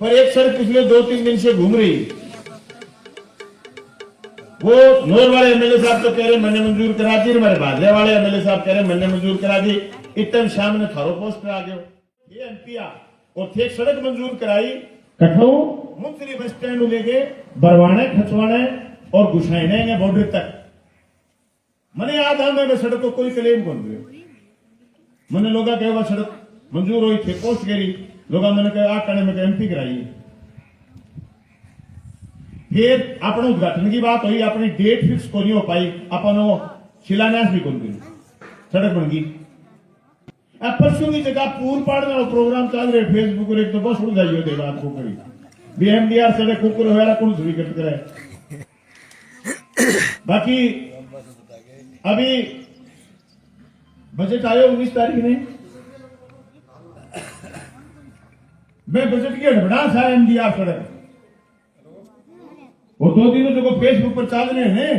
पर एक सड़क पिछले 2-3 दिन से घूम रही, वो नोर वाले एमएलए साहब तो कह रहे मैंने मंजूर करा दी, हमारे भादरे वाले एमएलए साहब कह रहे मैंने मंजूर करा दी। इतने शाम ने थारो पोस्ट पे आ गए ये एमपी और थे सड़क मंजूर कराई कठऊ मुख्तली बस स्टैंड लेके बरवाने खचवाने और घुसाने बॉर्डर तक। मैंने याद है मैं सड़क को कोई क्लेम कौन दिए, मैंने लोग कहा सड़क मंजूर हुई थे पोस्ट करी, लोग मैंने कहा आने में एमपी कराई। फिर अपने उद्घाटन की बात हुई, अपनी डेट फिक्स को नहीं हो पाई, अपन शिलान्यास भी कौन करी, सड़क बन गई। अब परसों की जगह पूर पाड़ने वाला प्रोग्राम चल रहे फेसबुक पर, एक तो बस उड़ जाइए थे बात को करी बीएमडीआर सड़क कुकर वगैरह कौन स्वीकृत करे। बाकी अभी बजट आयो 19 तारीख ने, मैं बजट की हड़बड़ाहट है एमडीआर सड़क, वो 2 दिनों जो फेसबुक पर चल रहे हैं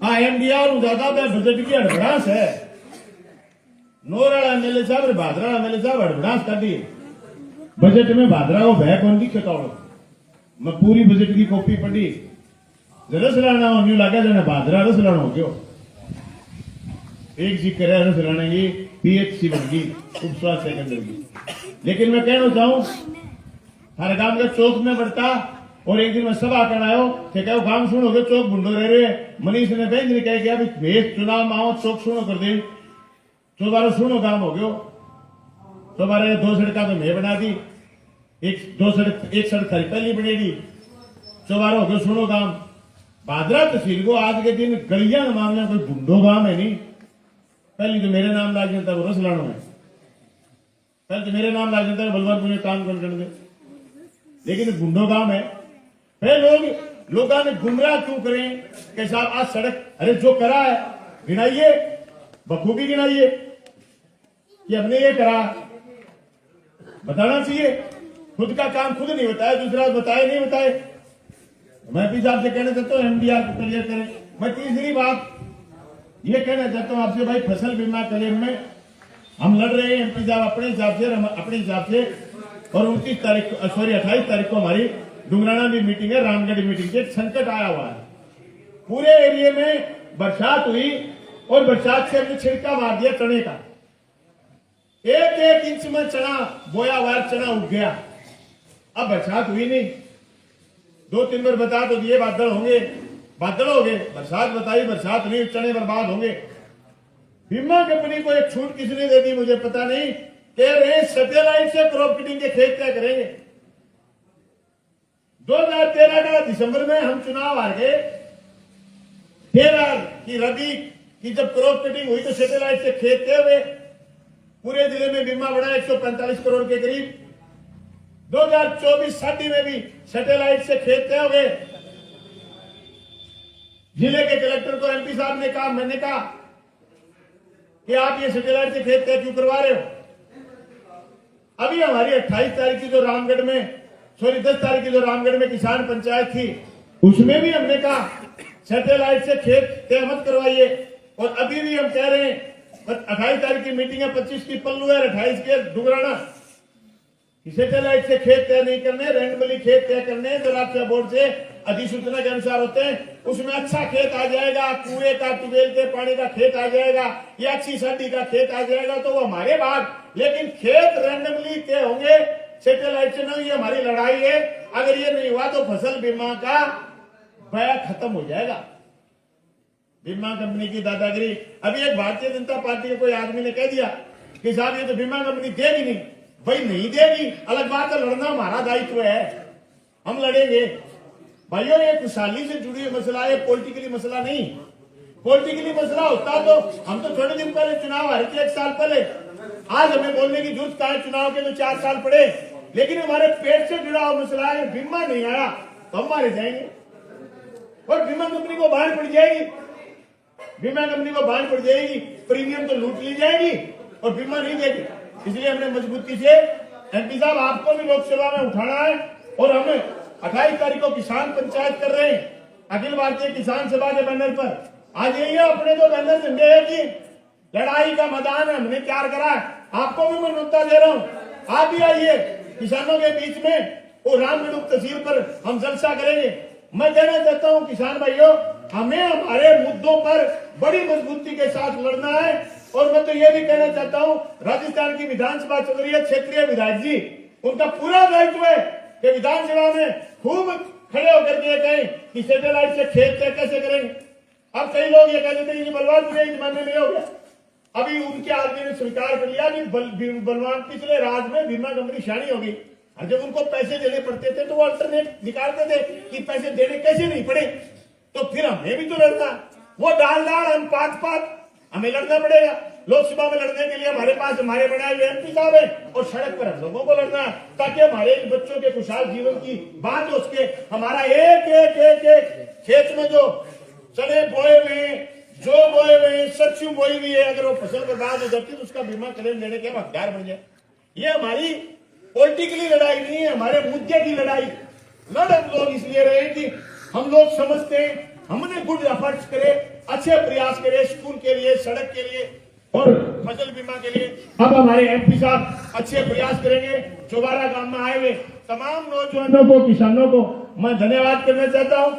हाँ एमडीआर ज्यादा बजट की हड़बड़ाहट है। नोर वाला एमएलए साहब भादरा वाला एमएलए साहब हड़बड़ाहट कर दी बजट में, भादरा को भय कौन दी खताड़ो। मैं पूरी बजट की कॉपी पढ़ी, रसलाना होने लगा जाना भादरा रसलाना हो गयो, एक जिक्र है रसलाना की पीएचसी बन गई उप स्वास्थ्य केंद्र की। लेकिन मैं कहना चाहूं हर गांव के चौक में बढ़ता, और एक दिन मैं सभा कर आयो थे कहो गांव सुनो के चौक बुंडो रह रहे, मनीष ने कहीं नहीं कह गया भेज चुनाव में आओ चौक सुनो कर दे, चौबारा सुनो काम हो गयो। चौबारा 2 सड़क तो मैं बना दी, एक सड़क थारी पहली बनेगी, चौबारा हो गयो सुनो काम। भादरा तहसील को आज के दिन गलियां मामले कोई बुंडो गांव है नहीं, पहली तो मेरे नाम लाग जाता वो रसलानो है, पहले तो मेरे नाम लाग जाता है बलवंतपुर में काम कर दे, लेकिन बुंडो गांव है। फिर लोगों ने गुमराह क्यों करें कि साहब आज सड़क, अरे जो करा है गिनाइए, बखूबी गिनाइए कि हमने ये करा, बताना चाहिए। खुद का काम खुद नहीं बताया, दूसरा बताए नहीं बताए। मैं भी साहब से कहना चाहता हूँ एमडीआर को क्लियर करें। मैं तीसरी बात ये कहना चाहता हूँ आपसे, भाई फसल बीमा क्लेम में हम लड़ रहे हैं एमपी साहब अपने हिसाब से, और 29 तारीख 28 तारीख को हमारी डुंगराना भी मीटिंग है, रामगढ़ मीटिंग से संकट आया हुआ है। पूरे एरिया में बरसात हुई और बरसात से हमने छिड़का मार दिया चने का, 1-1 इंच में चना बोया हुआ चना उग गया। अब बरसात हुई नहीं, 2-3 बार बता तो दिए बादल हो गए, बरसात बताई बरसात नहीं, चने बर्बाद होंगे। बीमा कंपनी को एक छूट किसने दे दी मुझे पता नहीं, कह रहे सैटेलाइट से क्रॉप कटिंग के खेत तय करेंगे। 2013 का दिसंबर में हम चुनाव हार गए, 13 की रबी की जब क्रॉप कटिंग हुई तो सैटेलाइट से खेत तय हुए, पूरे जिले में बीमा बढ़ा 145 करोड़ के करीब। 2024 सर्दी में भी सैटेलाइट से खेत तय हो गए। जिले के कलेक्टर को एमपी साहब ने कहा, मैंने कहा कि आप ये सैटेलाइट से खेत तय क्यों करवा रहे हो। अभी हमारी 28 तारीख की जो रामगढ़ में 10 तारीख की जो रामगढ़ में किसान पंचायत थी, उसमें भी हमने कहा सैटेलाइट से खेत तय मत करवाइए, और अभी भी हम कह रहे हैं 28 तारीख की मीटिंग है, 25 की पल्लू है, 28 के डुंगराना, सैटेलाइट से खेत तय नहीं करने, रैंडमली खेत तय करने जो राज्य बोर्ड से अधिसूचना के अनुसार होते हैं। उसमें अच्छा खेत आ जाएगा, कुएं का ट्यूबवेल के पानी का खेत आ जाएगा, या अच्छी सर्दी का खेत आ जाएगा तो वो हमारे बात, लेकिन खेत रैंडमली तय होंगे, सैटेलाइट से नहीं। ये हमारी लड़ाई है, अगर ये नहीं हुआ तो फसल बीमा का बया खत्म हो जाएगा। बीमा कंपनी की दादागिरी, अभी एक भारतीय जनता पार्टी के कोई आदमी ने कह दिया कि साहब ये तो बीमा कंपनी देगी नहीं, भाई नहीं देगी अलग बात है, लड़ना हमारा दायित्व है, हम लड़ेंगे। भाइयों ये खुशहाली से जुड़ी हुई मसला है, पॉलिटिकली मसला नहीं। पॉलिटिकली मसला होता तो हम तो थोड़े दिन पहले चुनाव हारे थे, 1 साल पहले, आज हमें बोलने की जरूरत है चुनाव के तो 4 साल पड़े, लेकिन हमारे पेट से जुड़ा हुआ मसला है। बीमा नहीं आया तो हम मारे जाएंगे और बीमा कंपनी को बाहर पड़ जाएगी, बीमा कंपनी को बाहर पड़ जाएगी, प्रीमियम तो लूट ली जाएगी और बीमा नहीं देगी। इसलिए हमने मजबूती से एमपी साहब आपको भी लोकसभा में उठाना है, और हमें 28 तारीख को किसान पंचायत कर रहे हैं अखिल भारतीय किसान सभा के बैनर पर। आज यही है अपने तो बैनर झंडे है कि लड़ाई का मैदान है, हमने तैयार करा है। आपको भी मैं नुकता दे रहा हूँ, आप भी आइए, किसानों के बीच में वो रामगढ़ तहसील पर हम जलसा करेंगे। मैं कहना चाहता हूं किसान भाइयों, हमें हमारे मुद्दों पर बड़ी मजबूती के साथ लड़ना है। और मैं तो ये भी कहना चाहता हूं, राजस्थान की विधानसभा चल रही है, क्षेत्रीय विधायक जी उनका पूरा दायित्व है कि विधानसभा में खूब खड़े होकर के कहें कि सैटेलाइट से खेत तय कैसे करेंगे। अब कई लोग ये कहते थे कि बलवान जमाने में हो गया, अभी उनके आदमी ने स्वीकार कर लिया कि बलवान पिछले राज में बीमा कंपनी शानी होगी। और जब उनको पैसे देने पड़ते थे तो वो अल्टरनेट निकालते थे कि पैसे देने कैसे नहीं पड़े। तो फिर हमें भी तो लड़ना, वो डाल हम पात हमें लड़ना पड़ेगा। लोकसभा में लड़ने के लिए हमारे पास हमारे बनाए हुए एमपी साहब है, और सड़क पर हम लोगों को लड़ना है ताकि हमारे बच्चों के खुशहाल जीवन की बात हो सके। हमारा एक एक एक एक खेत में जो चने बोए हुए हैं, जो बोए हुए हैं, सरसों बोई हुई है, अगर वो फसल बर्बाद हो जाती है तो उसका बीमा क्लेम लेने के हकदार बन जाए। ये हमारी पॉलिटिकली लड़ाई नहीं है, हमारे मुद्दे की लड़ाई। लड़ हम लोग इसलिए रहे कि हम लोग समझते हैं, हमने गुड एफर्ट्स करे, अच्छे प्रयास करे स्कूल के लिए, सड़क के लिए और फसल बीमा के लिए। अब हमारे एमपी साहब अच्छे प्रयास करेंगे। चौबारा गांव में आए हुए तमाम नौजवानों को, किसानों को मैं धन्यवाद करना चाहता हूं।